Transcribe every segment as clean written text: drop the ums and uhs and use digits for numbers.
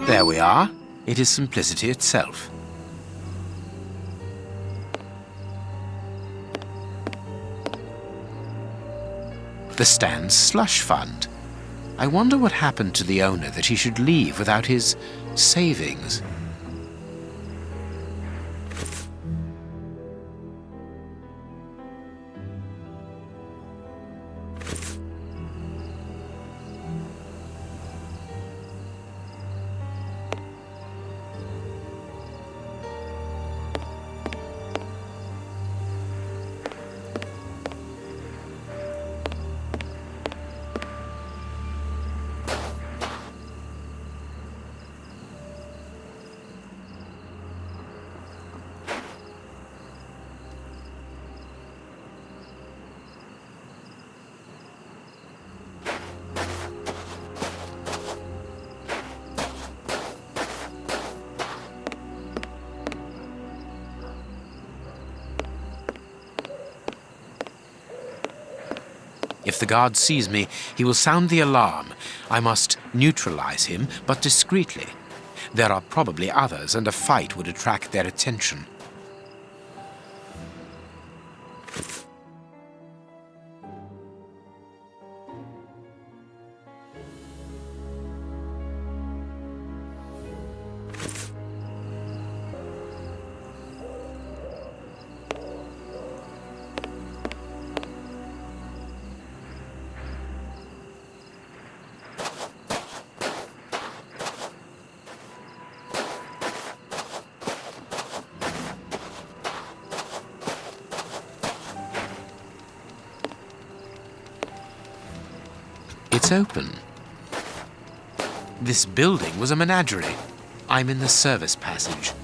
There we are. It is simplicity itself. The stand's slush fund. I wonder what happened to the owner that he should leave without his savings. If the guard sees me, he will sound the alarm. I must neutralize him, but discreetly. There are probably others, and a fight would attract their attention. It's open. This building was a menagerie. I'm in the service passage.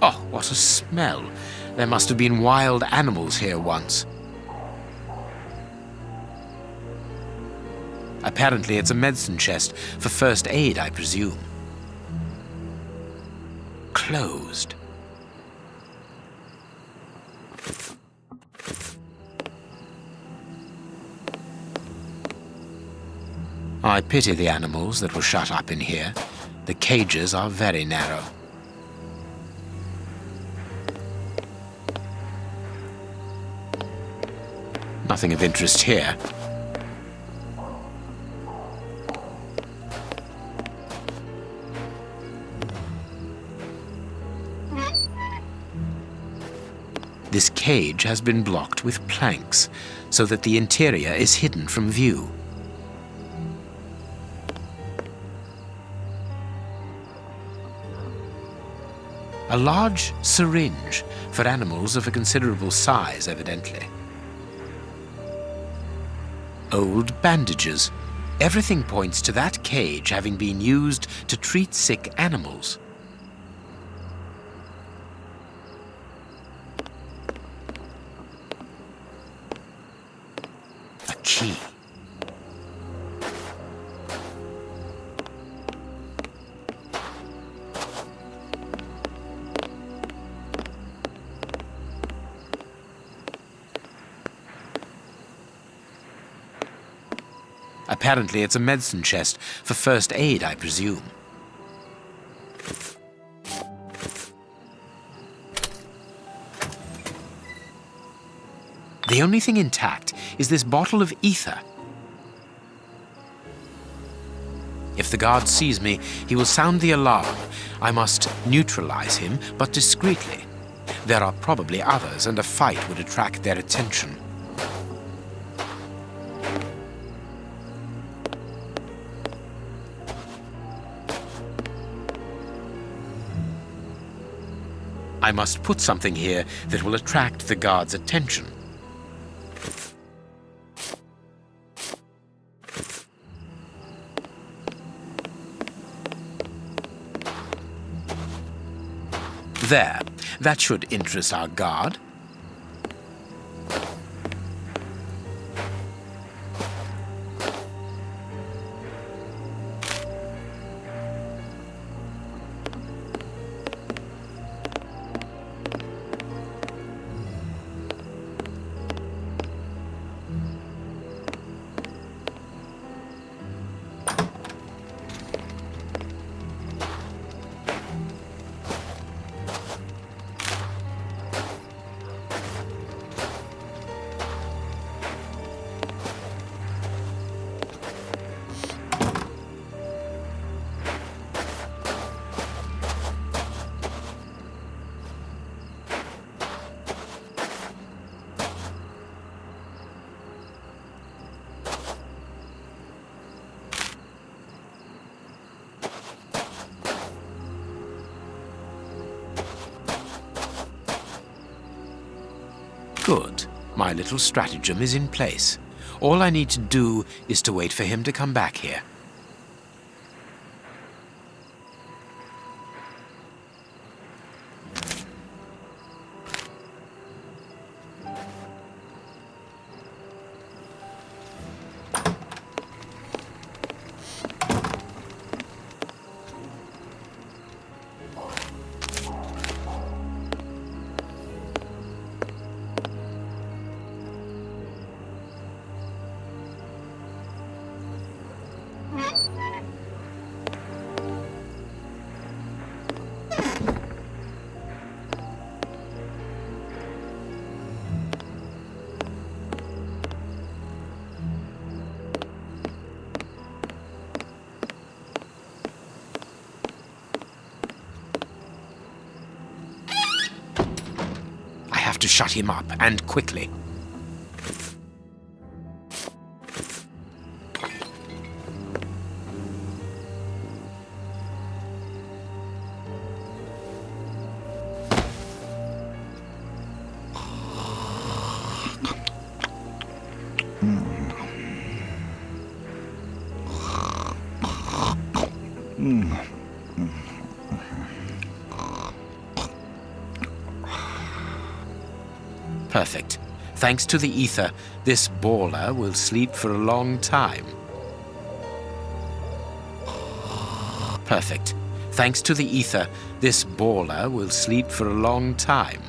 Oh, what a smell. There must have been wild animals here once. Apparently it's a medicine chest for first aid, I presume. Closed. I pity the animals that were shut up in here. The cages are very narrow. Nothing of interest here. This cage has been blocked with planks, so that the interior is hidden from view. A large syringe for animals of a considerable size, evidently. Old bandages. Everything points to that cage having been used to treat sick animals. Key. Apparently it's a medicine chest for first aid, I presume. The only thing intact is this bottle of ether. If the guard sees me, he will sound the alarm. I must neutralize him, but discreetly. There are probably others, and a fight would attract their attention. I must put something here that will attract the guard's attention. There. That should interest our guard. Good. My little stratagem is in place. All I need to do is to wait for him to come back here. To shut him up, and quickly. Perfect. Thanks to the ether, this baller will sleep for a long time. Perfect. Thanks to the ether, this baller will sleep for a long time.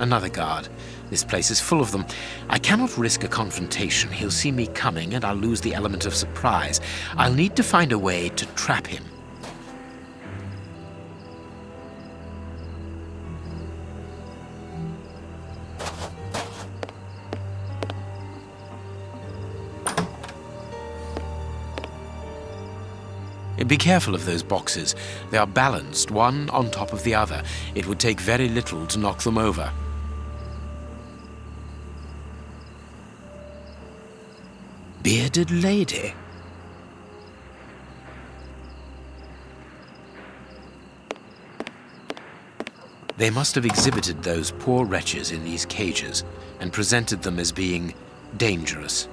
Another guard. This place is full of them. I cannot risk a confrontation. He'll see me coming and I'll lose the element of surprise. I'll need to find a way to trap him. Be careful of those boxes. They are balanced, one on top of the other. It would take very little to knock them over. Bearded lady. They must have exhibited those poor wretches in these cages and presented them as being dangerous.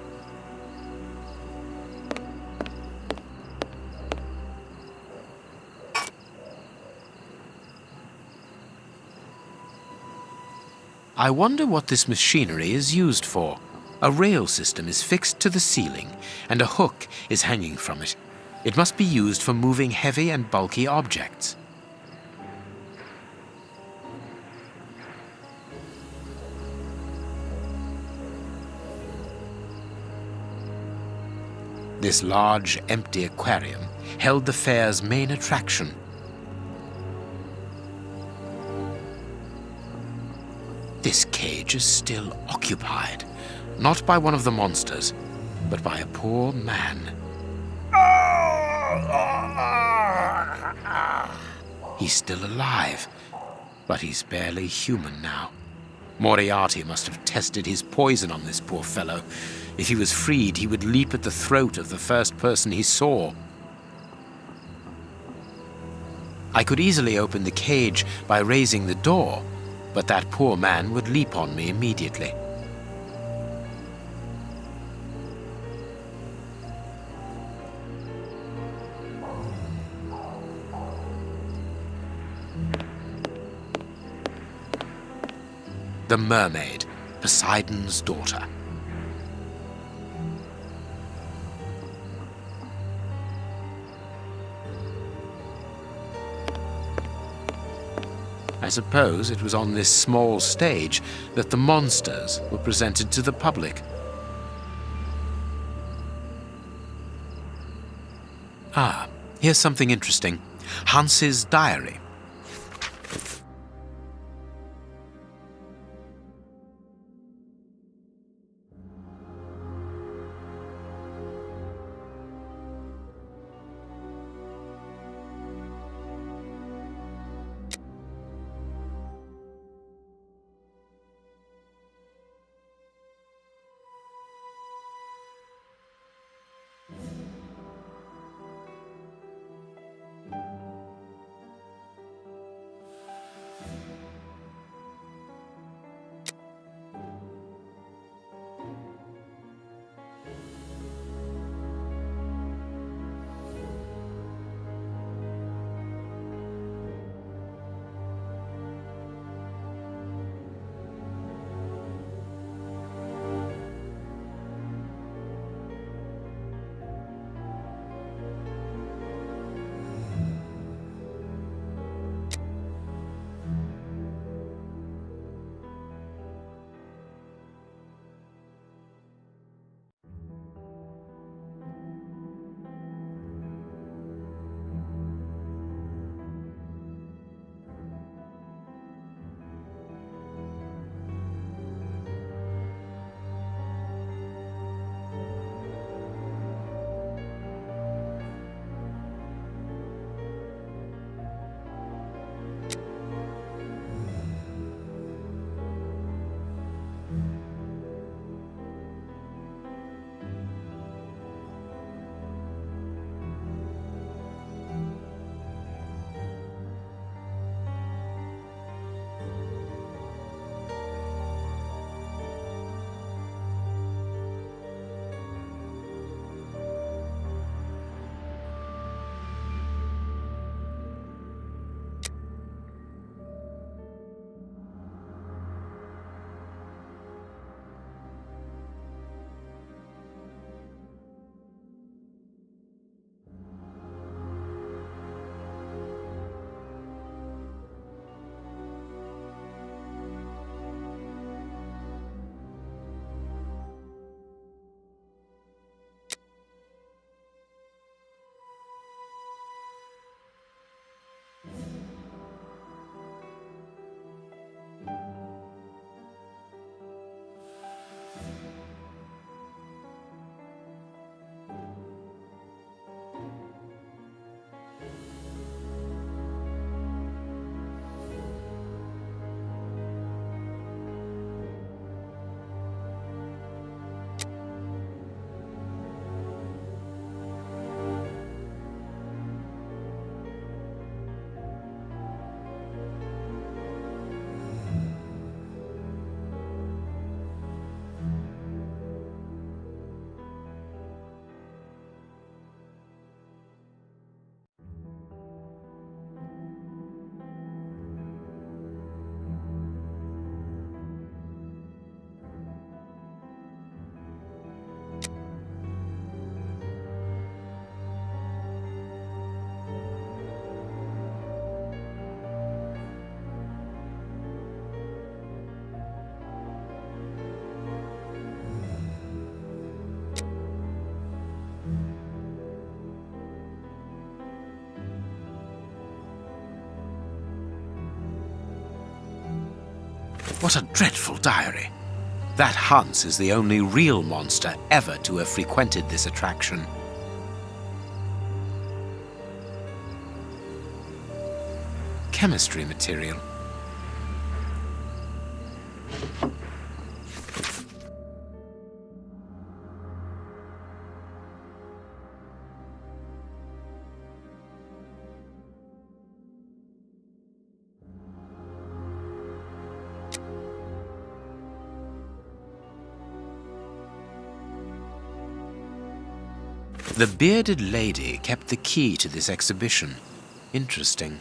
I wonder what this machinery is used for. A rail system is fixed to the ceiling, and a hook is hanging from it. It must be used for moving heavy and bulky objects. This large, empty aquarium held the fair's main attraction. This cage is still occupied, not by one of the monsters, but by a poor man. He's still alive, but he's barely human now. Moriarty must have tested his poison on this poor fellow. If he was freed, he would leap at the throat of the first person he saw. I could easily open the cage by raising the door, but that poor man would leap on me immediately. The mermaid, Poseidon's daughter. I suppose it was on this small stage that the monsters were presented to the public. Ah, here's something interesting. Hans's diary. What a dreadful diary. That Hans is the only real monster ever to have frequented this attraction. chemistry material. The bearded lady kept the key to this exhibition. Interesting.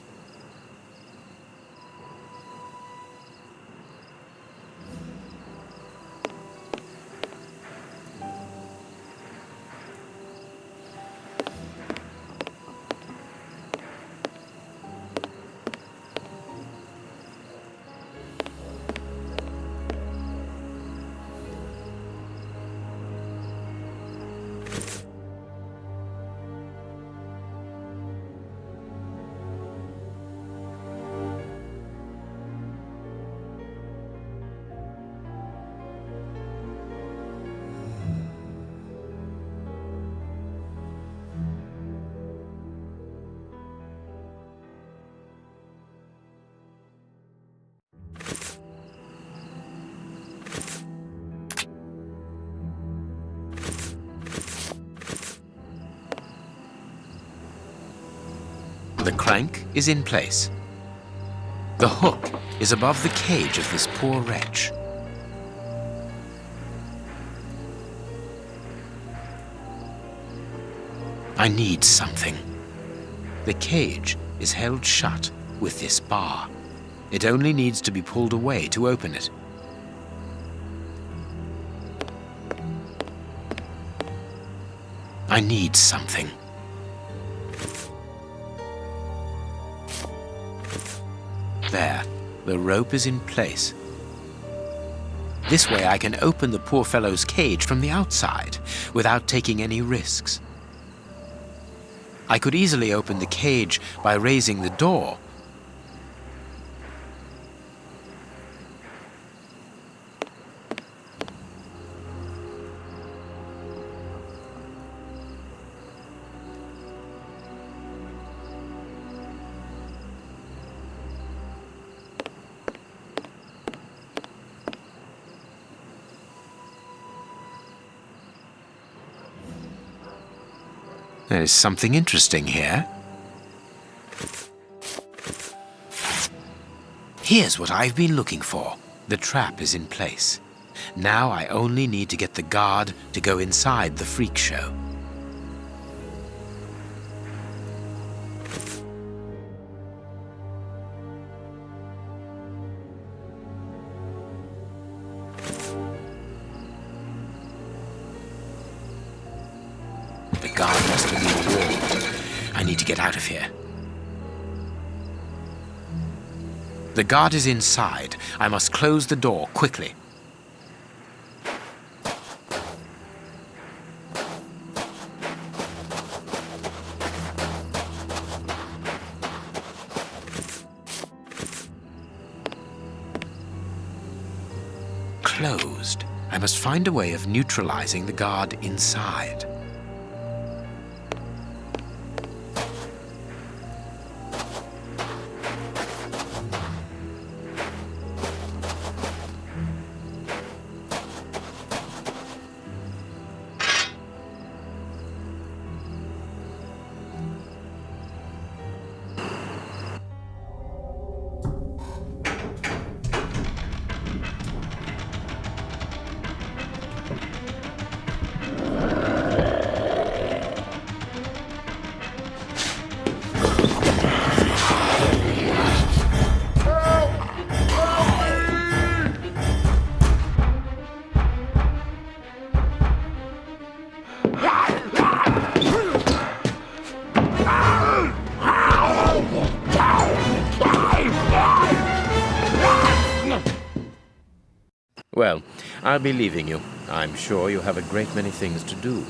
The crank is in place. The hook is above the cage of this poor wretch. I need something. The cage is held shut with this bar. It only needs to be pulled away to open it. I need something. There, the rope is in place. This way I can open the poor fellow's cage from the outside without taking any risks. I could easily open the cage by raising the door. There is something interesting here. Here's what I've been looking for. The trap is in place. Now I only need to get the guard to go inside the freak show. The guard must have been warned. I need to get out of here. The guard is inside. I must close the door quickly. Closed. I must find a way of neutralizing the guard inside. Well, I'll be leaving you. I'm sure you have a great many things to do.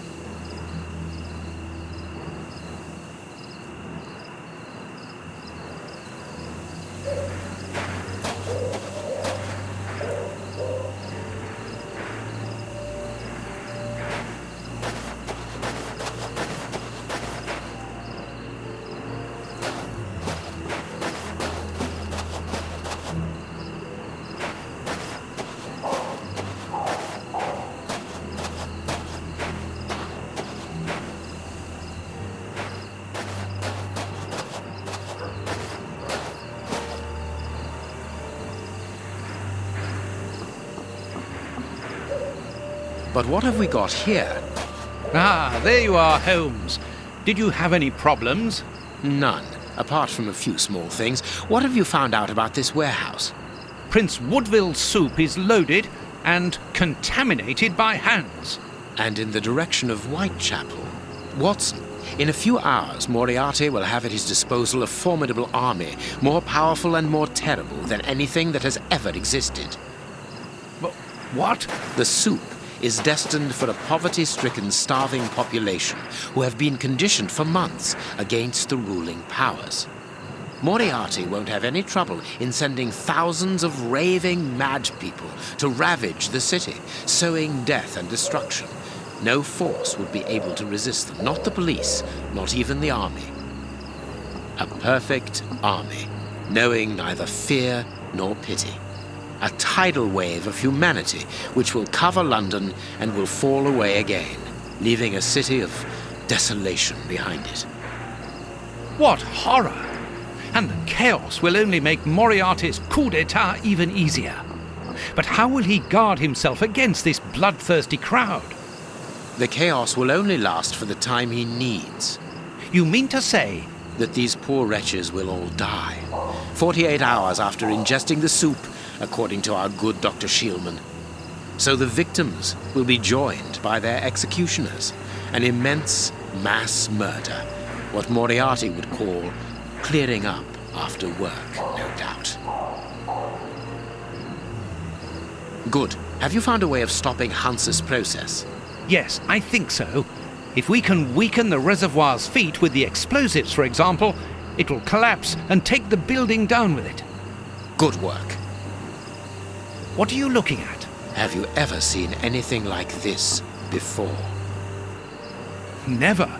But what have we got here? Ah, there you are, Holmes. Did you have any problems? None, apart from a few small things. What have you found out about this warehouse? Prince Woodville's soup is loaded and contaminated by hands. And in the direction of Whitechapel. Watson, in a few hours, Moriarty will have at his disposal a formidable army, more powerful and more terrible than anything that has ever existed. What? The soup is destined for a poverty-stricken, starving population who have been conditioned for months against the ruling powers. Moriarty won't have any trouble in sending thousands of raving mad people to ravage the city, sowing death and destruction. No force would be able to resist them, not the police, not even the army. A perfect army, knowing neither fear nor pity. A tidal wave of humanity which will cover London and will fall away again, leaving a city of desolation behind it. What horror! And the chaos will only make Moriarty's coup d'etat even easier. But how will he guard himself against this bloodthirsty crowd? The chaos will only last for the time he needs. You mean to say? That these poor wretches will all die. 48 hours after ingesting the soup, according to our good Dr. Shielman. So the victims will be joined by their executioners. An immense mass murder. What Moriarty would call clearing up after work, no doubt. Good. Have you found a way of stopping Hans's process? Yes, I think so. If we can weaken the reservoir's feet with the explosives, for example, it will collapse and take the building down with it. Good work. What are you looking at? Have you ever seen anything like this before? Never.